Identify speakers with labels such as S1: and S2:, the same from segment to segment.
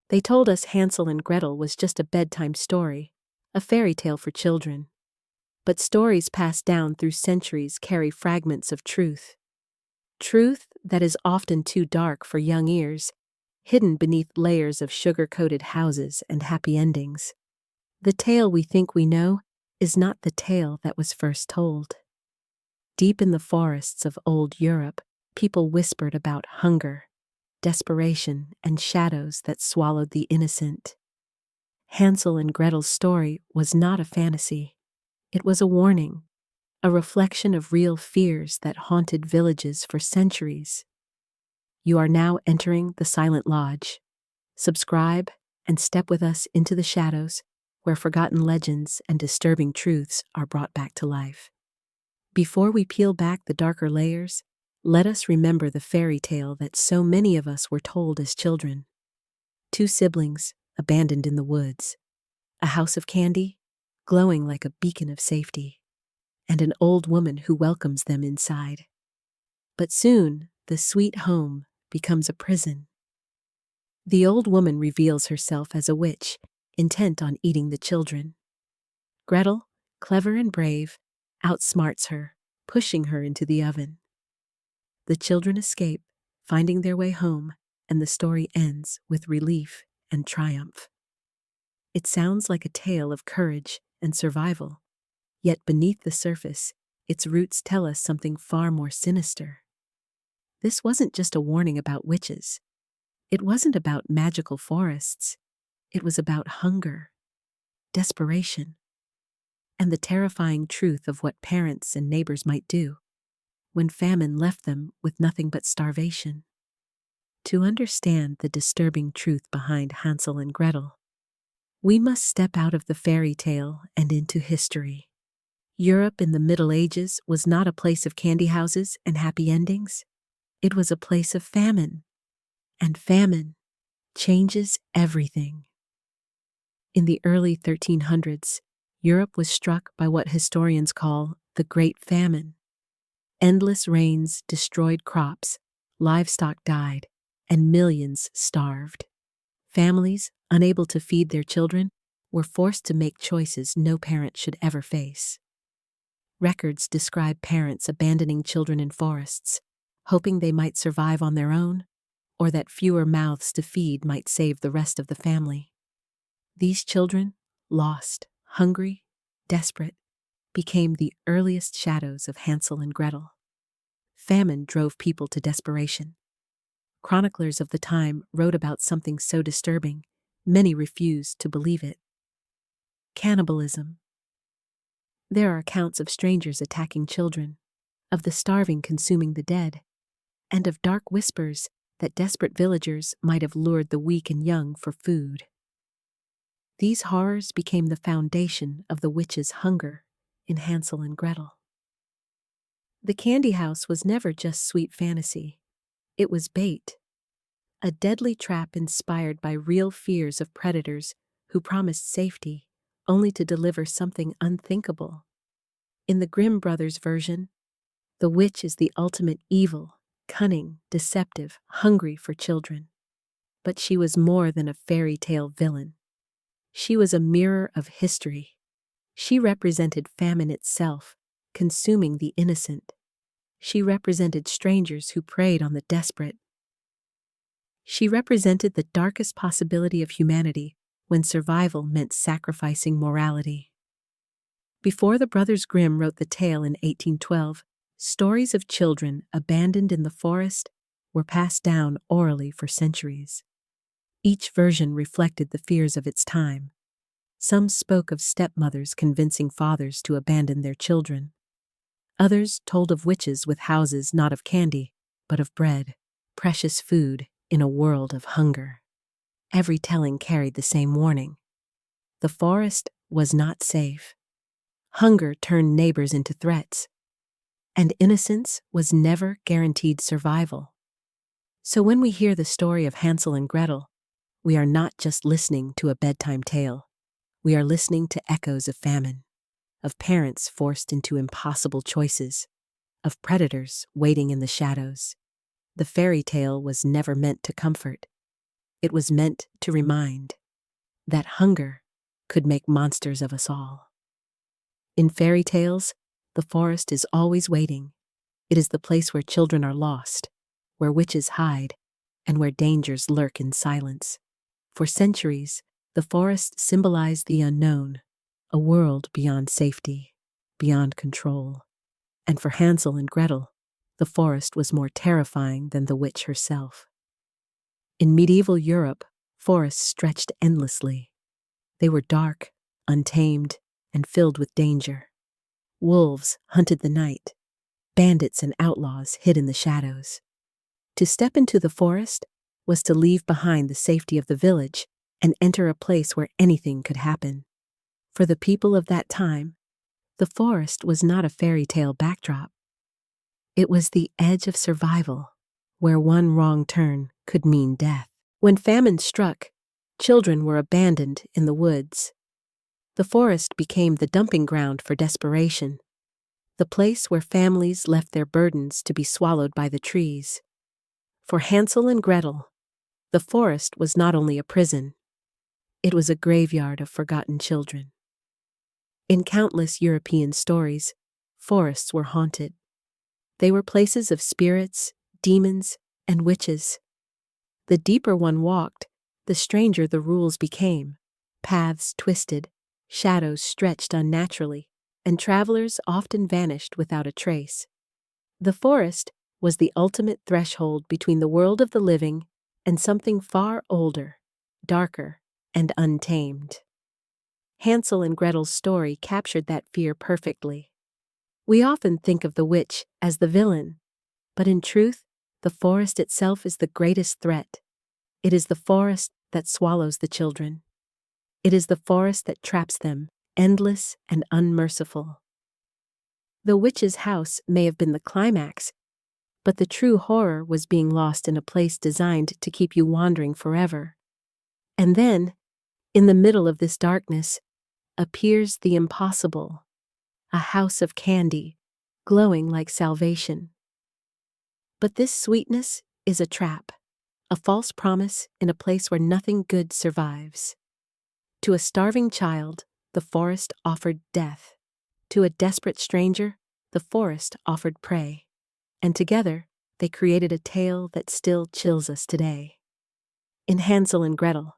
S1: They told us Hansel and Gretel was just a bedtime story, a fairy tale for children. But stories passed down through centuries carry fragments of truth. Truth that is often too dark for young ears, hidden beneath layers of sugar-coated houses and happy endings. The tale we think we know is not the tale that was first told. Deep in the forests of old Europe, people whispered about hunger, desperation, and shadows that swallowed the innocent. Hansel and Gretel's story was not a fantasy. It was a warning, a reflection of real fears that haunted villages for centuries. You are now entering the Silent Lodge. Subscribe and step with us into the shadows, where forgotten legends and disturbing truths are brought back to life. Before we peel back the darker layers, let us remember the fairy tale that so many of us were told as children. Two siblings abandoned in the woods, a house of candy glowing like a beacon of safety, and an old woman who welcomes them inside. But soon, the sweet home becomes a prison. The old woman reveals herself as a witch, intent on eating the children. Gretel, clever and brave, outsmarts her, pushing her into the oven. The children escape, finding their way home, and the story ends with relief and triumph. It sounds like a tale of courage and survival, yet beneath the surface, its roots tell us something far more sinister. This wasn't just a warning about witches. It wasn't about magical forests. It was about hunger, desperation, and the terrifying truth of what parents and neighbors might do when famine left them with nothing but starvation. To understand the disturbing truth behind Hansel and Gretel, we must step out of the fairy tale and into history. Europe in the Middle Ages was not a place of candy houses and happy endings. It was a place of famine, and famine changes everything. In the early 1300s, Europe was struck by what historians call the Great Famine. Endless rains destroyed crops, livestock died, and millions starved. Families, unable to feed their children, were forced to make choices no parent should ever face. Records describe parents abandoning children in forests, hoping they might survive on their own, or that fewer mouths to feed might save the rest of the family. These children, lost, hungry, desperate, became the earliest shadows of Hansel and Gretel. Famine drove people to desperation. Chroniclers of the time wrote about something so disturbing, many refused to believe it. Cannibalism. There are accounts of strangers attacking children, of the starving consuming the dead, and of dark whispers that desperate villagers might have lured the weak and young for food. These horrors became the foundation of the witch's hunger in Hansel and Gretel. The candy house was never just sweet fantasy. It was bait, a deadly trap inspired by real fears of predators who promised safety, only to deliver something unthinkable. In the Grimm brothers' version, the witch is the ultimate evil, cunning, deceptive, hungry for children. But she was more than a fairy tale villain. She was a mirror of history. She represented famine itself, consuming the innocent. She represented strangers who preyed on the desperate. She represented the darkest possibility of humanity when survival meant sacrificing morality. Before the Brothers Grimm wrote the tale in 1812, stories of children abandoned in the forest were passed down orally for centuries. Each version reflected the fears of its time. Some spoke of stepmothers convincing fathers to abandon their children. Others told of witches with houses not of candy, but of bread, precious food in a world of hunger. Every telling carried the same warning. The forest was not safe. Hunger turned neighbors into threats, and innocence was never guaranteed survival. So when we hear the story of Hansel and Gretel, we are not just listening to a bedtime tale. We are listening to echoes of famine, of parents forced into impossible choices, of predators waiting in the shadows. The fairy tale was never meant to comfort. it was meant to remind that hunger could make monsters of us all. In fairy tales, the forest is always waiting. It is the place where children are lost, where witches hide, and where dangers lurk in silence. For centuries, the forest symbolized the unknown, a world beyond safety, beyond control. And for Hansel and Gretel, the forest was more terrifying than the witch herself. In medieval Europe, forests stretched endlessly. They were dark, untamed, and filled with danger. Wolves hunted the night. Bandits and outlaws hid in the shadows. To step into the forest was to leave behind the safety of the village and enter a place where anything could happen. For the people of that time, the forest was not a fairy tale backdrop. It was the edge of survival, where one wrong turn could mean death. When famine struck, children were abandoned in the woods. The forest became the dumping ground for desperation, the place where families left their burdens to be swallowed by the trees. For Hansel and Gretel, the forest was not only a prison, it was a graveyard of forgotten children. In countless European stories, forests were haunted. They were places of spirits, demons, and witches. The deeper one walked, the stranger the rules became. Paths twisted, shadows stretched unnaturally, and travelers often vanished without a trace. The forest was the ultimate threshold between the world of the living and something far older, darker, and untamed. Hansel and Gretel's story captured that fear perfectly. We often think of the witch as the villain, but in truth, the forest itself is the greatest threat. It is the forest that swallows the children. It is the forest that traps them, endless and unmerciful. The witch's house may have been the climax, but the true horror was being lost in a place designed to keep you wandering forever. And then, in the middle of this darkness, appears the impossible, a house of candy, glowing like salvation. But this sweetness is a trap, a false promise in a place where nothing good survives. To a starving child, the forest offered death. To a desperate stranger, the forest offered prey. And together, they created a tale that still chills us today. In Hansel and Gretel,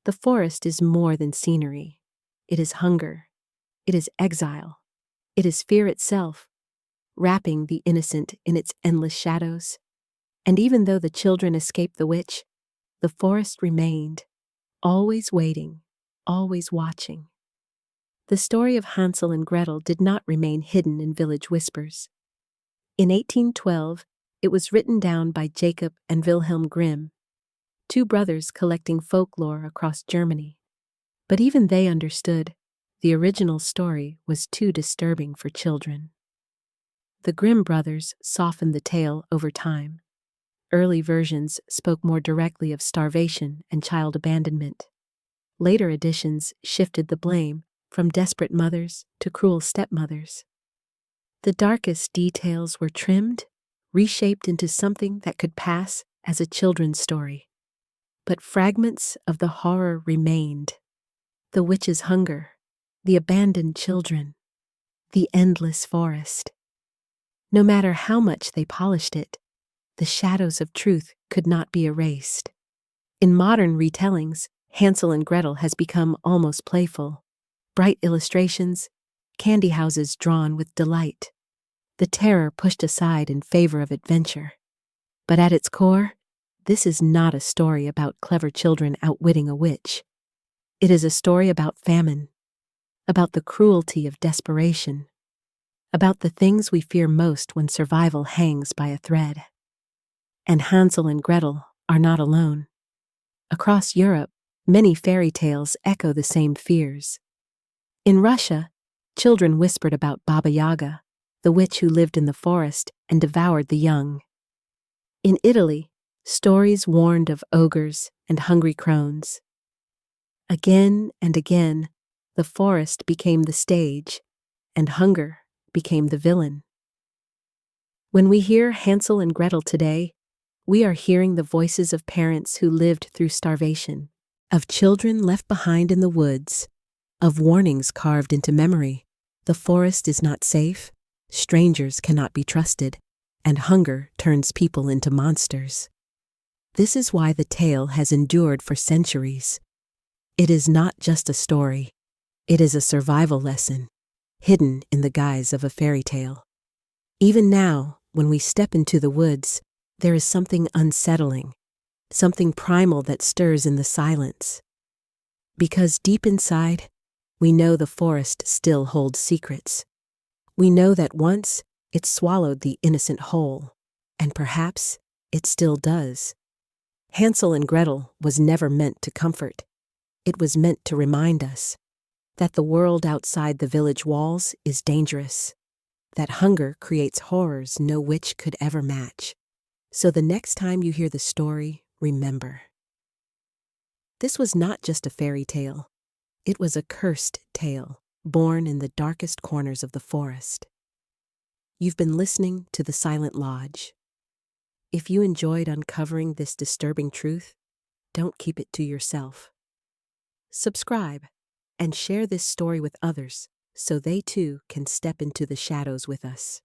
S1: the forest is more than scenery. It is hunger. It is exile. It is fear itself, wrapping the innocent in its endless shadows. And even though the children escaped the witch, the forest remained, always waiting, always watching. The story of Hansel and Gretel did not remain hidden in village whispers. In 1812, it was written down by Jacob and Wilhelm Grimm, two brothers collecting folklore across Germany. But even they understood the original story was too disturbing for children. The Grimm brothers softened the tale over time. Early versions spoke more directly of starvation and child abandonment. Later editions shifted the blame from desperate mothers to cruel stepmothers. The darkest details were trimmed, reshaped into something that could pass as a children's story. But fragments of the horror remained. The witch's hunger, the abandoned children, the endless forest. No matter how much they polished it, the shadows of truth could not be erased. In modern retellings, Hansel and Gretel has become almost playful. Bright illustrations, candy houses drawn with delight, the terror pushed aside in favor of adventure. But at its core, this is not a story about clever children outwitting a witch. It is a story about famine, about the cruelty of desperation, about the things we fear most when survival hangs by a thread. And Hansel and Gretel are not alone. Across Europe, many fairy tales echo the same fears. In Russia, children whispered about Baba Yaga, the witch who lived in the forest and devoured the young. In Italy, stories warned of ogres and hungry crones. Again and again, the forest became the stage, and hunger became the villain. When we hear Hansel and Gretel today, We are hearing the voices of parents who lived through starvation, of children left behind in the woods, of warnings carved into memory. The forest is not safe, strangers cannot be trusted, and hunger turns people into monsters. This is why the tale has endured for centuries. It is not just a story. It is a survival lesson, hidden in the guise of a fairy tale. Even now, when we step into the woods, there is something unsettling, something primal that stirs in the silence. Because deep inside, we know the forest still holds secrets. We know that once it swallowed the innocent whole, and perhaps it still does. Hansel and Gretel was never meant to comfort. It was meant to remind us that the world outside the village walls is dangerous, that hunger creates horrors no witch could ever match. So the next time you hear the story, remember. This was not just a fairy tale. It was a cursed tale, born in the darkest corners of the forest. You've been listening to The Silent Lodge. If you enjoyed uncovering this disturbing truth, don't keep it to yourself. Subscribe and share this story with others so they too can step into the shadows with us.